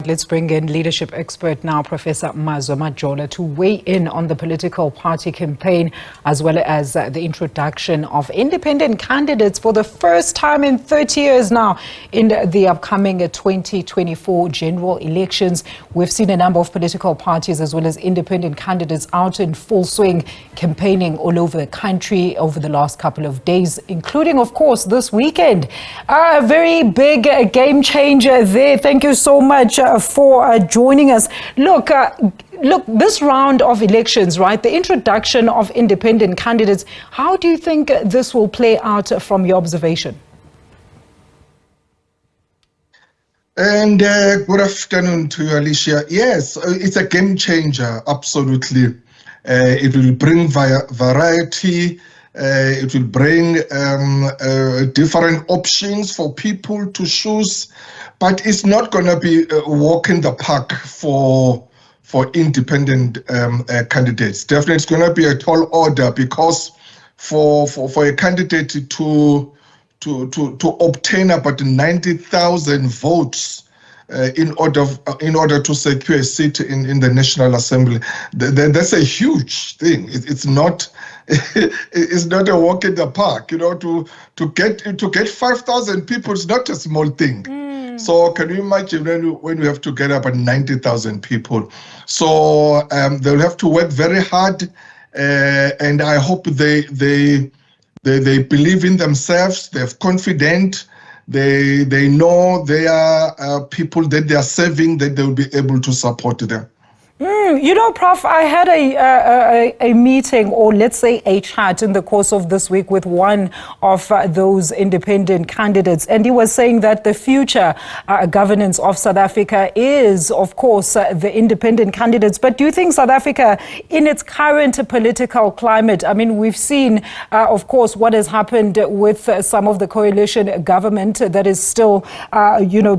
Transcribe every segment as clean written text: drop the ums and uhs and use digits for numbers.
let's bring in leadership expert now, Professor Mazwe Majola, to weigh in on the political party campaign as well as the introduction of independent candidates for the first time in 30 years now in the upcoming 2024 general elections. We've seen a number of political parties as well as independent candidates out in full swing campaigning all over the country over the last couple of days, including, of course, this weekend. A very big game changer there. Thank you so much for joining us. Look, this round of elections, right, the introduction of independent candidates, how do you think this will play out from your observation? And good afternoon to you, Alicia. Yes, it's a game changer, absolutely. It will bring variety. It will bring different options for people to choose, but it's not going to be a walk in the park for independent candidates. Definitely, it's going to be a tall order, because for a candidate to obtain about 90,000 votes in order to secure a seat in the National Assembly, that's a huge thing. It's not a walk in the park. You know, to get 5,000 people is not a small thing. So can you imagine when we have to get about 90,000 people? So they'll have to work very hard, and I hope they believe in themselves. They're confident. They know they are people that they are serving, that they will be able to support them. You know, Prof, I had a meeting, or let's say a chat in the course of this week with one of those independent candidates, and he was saying that the future governance of South Africa is, of course, the independent candidates. But do you think South Africa, in its current political climate, I mean, we've seen, of course, what has happened with some of the coalition government that is still,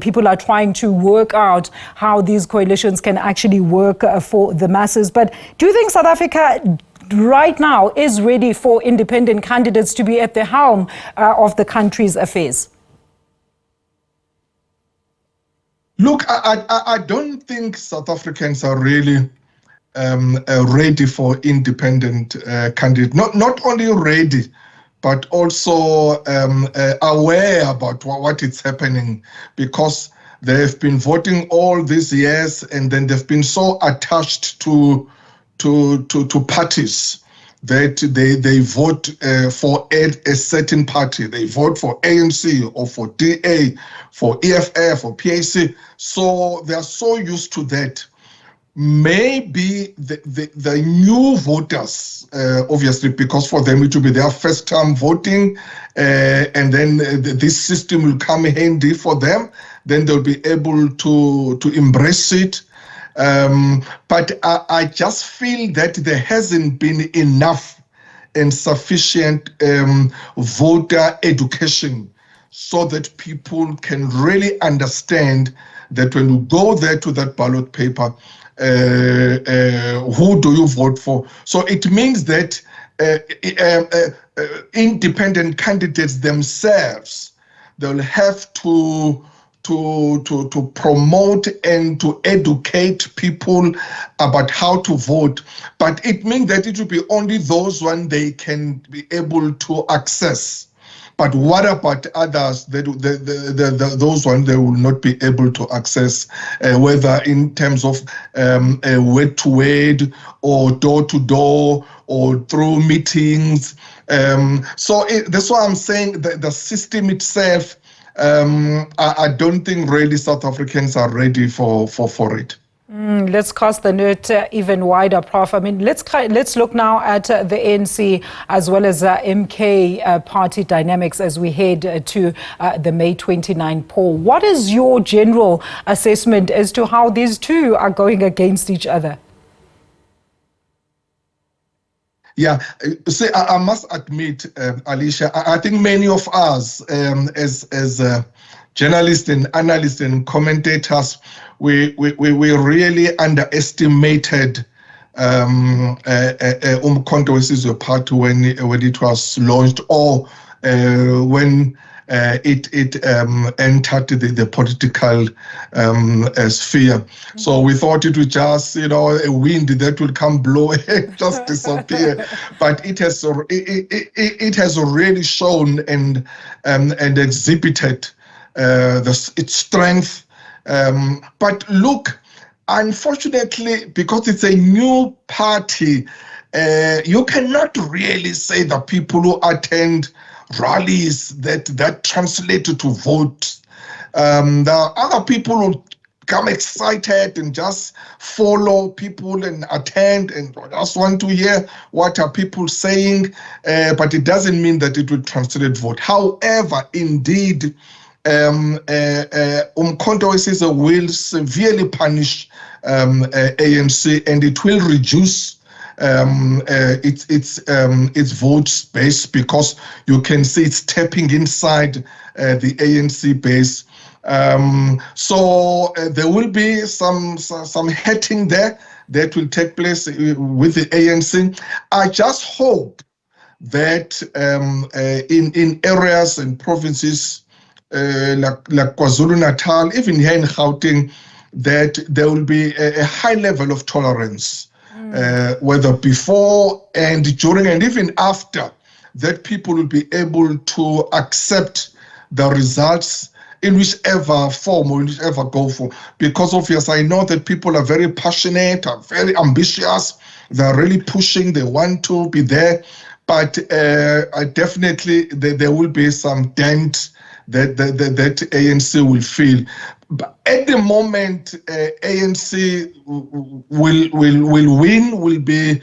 people are trying to work out how these coalitions can actually work for the masses. But do you think South Africa right now is ready for independent candidates to be at the helm of the country's affairs? Look, I don't think South Africans are really ready for independent candidates. Not only ready, but also aware about what is happening, because they've been voting all these years, and then they've been so attached to parties that they vote for a certain party. They vote for ANC or for DA, for EFF or PAC. So they are so used to that. Maybe the new voters, obviously, because for them it will be their first time voting, and then this system will come handy for them. Then they'll be able to embrace it. But I just feel that there hasn't been enough and sufficient voter education, so that people can really understand that when you go there to that ballot paper, who do you vote for? So it means that independent candidates themselves, they'll have to promote and to educate people about how to vote. But it means that it will be only those one they can be able to access. But what about others? Those ones they will not be able to access, whether in terms of word to word or door to door or through meetings. So that's why I'm saying that the system itself, I don't think really South Africans are ready for it. Let's cast the net even wider, Prof. I mean, let's look now at the ANC as well as MK party dynamics as we head to the May 29 poll. What is your general assessment as to how these two are going against each other? Yeah, see, I must admit, Alicia, I think many of us as journalists and analysts and commentators, we really underestimated Umkhonto weSizwe Party when it was launched, or when it entered the political sphere. So we thought it would just, a wind that will come blow and just disappear. But it has already shown and exhibited its strength. But look, unfortunately, because it's a new party, you cannot really say that people who attend rallies that translate to votes. There are other people who come excited and just follow people and attend and just want to hear what are people saying, but it doesn't mean that it will translate vote. However, indeed, Umkhonto we will severely punish ANC, and it will reduce its vote base, because you can see it's tapping inside the ANC base. So there will be some hurting there that will take place with the ANC. I just hope that in areas and provinces like KwaZulu-Natal, even here in Gauteng, that there will be a high level of tolerance, whether before and during and even after, that people will be able to accept the results in whichever form or in whichever go for. Because obviously I know that people are very passionate, are very ambitious, they're really pushing, they want to be there, but definitely there will be some dent that ANC will feel. But at the moment, ANC will win, will be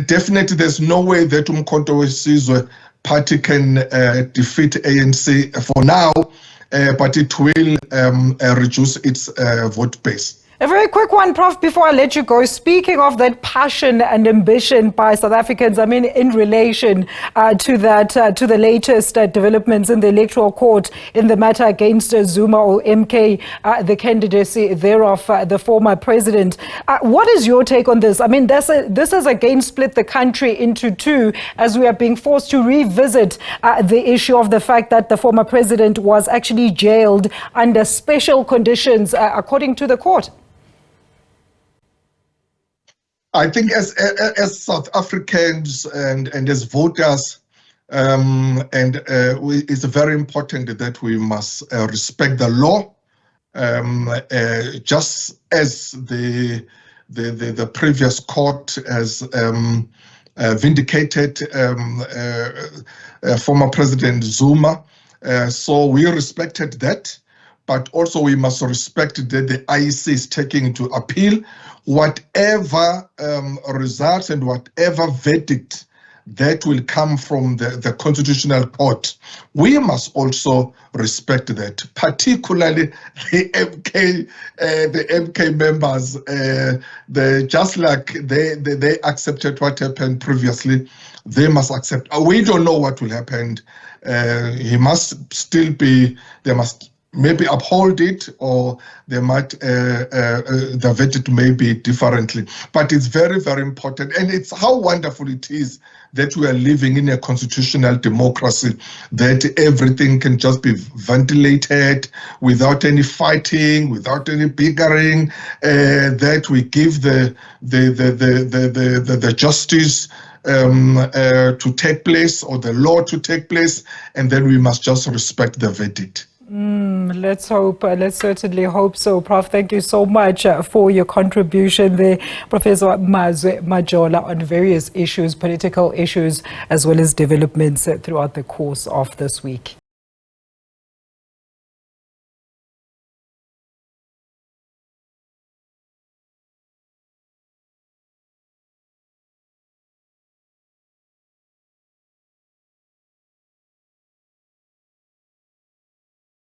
definitely. There's no way that Umkhonto we party can defeat ANC for now, but it will reduce its vote base. A very quick one, Prof, before I let you go. Speaking of that passion and ambition by South Africans, I mean, in relation to the latest developments in the Electoral Court in the matter against Zuma or MK, the candidacy thereof, the former president. What is your take on this? I mean, this has again split the country into two, as we are being forced to revisit the issue of the fact that the former president was actually jailed under special conditions, according to the court. I think as South Africans and as voters, it's very important that we must respect the law, just as the previous court has vindicated former President Zuma. So we respected that. But also we must respect that the IEC is taking into appeal whatever results and whatever verdict that will come from the Constitutional Court. We must also respect that, particularly the MK members. Just like they accepted what happened previously, they must accept. We don't know what will happen. He must still be. They must maybe uphold it, or they might the verdict may be differently. But it's very, very important, and it's how wonderful it is that we are living in a constitutional democracy, that everything can just be ventilated without any fighting, without any bickering, that we give the justice to take place, or the law to take place, and then we must just respect the verdict. Let's hope. Let's certainly hope so, Prof. Thank you so much for your contribution there, Professor Mazwe Majola, on various issues, political issues, as well as developments throughout the course of this week.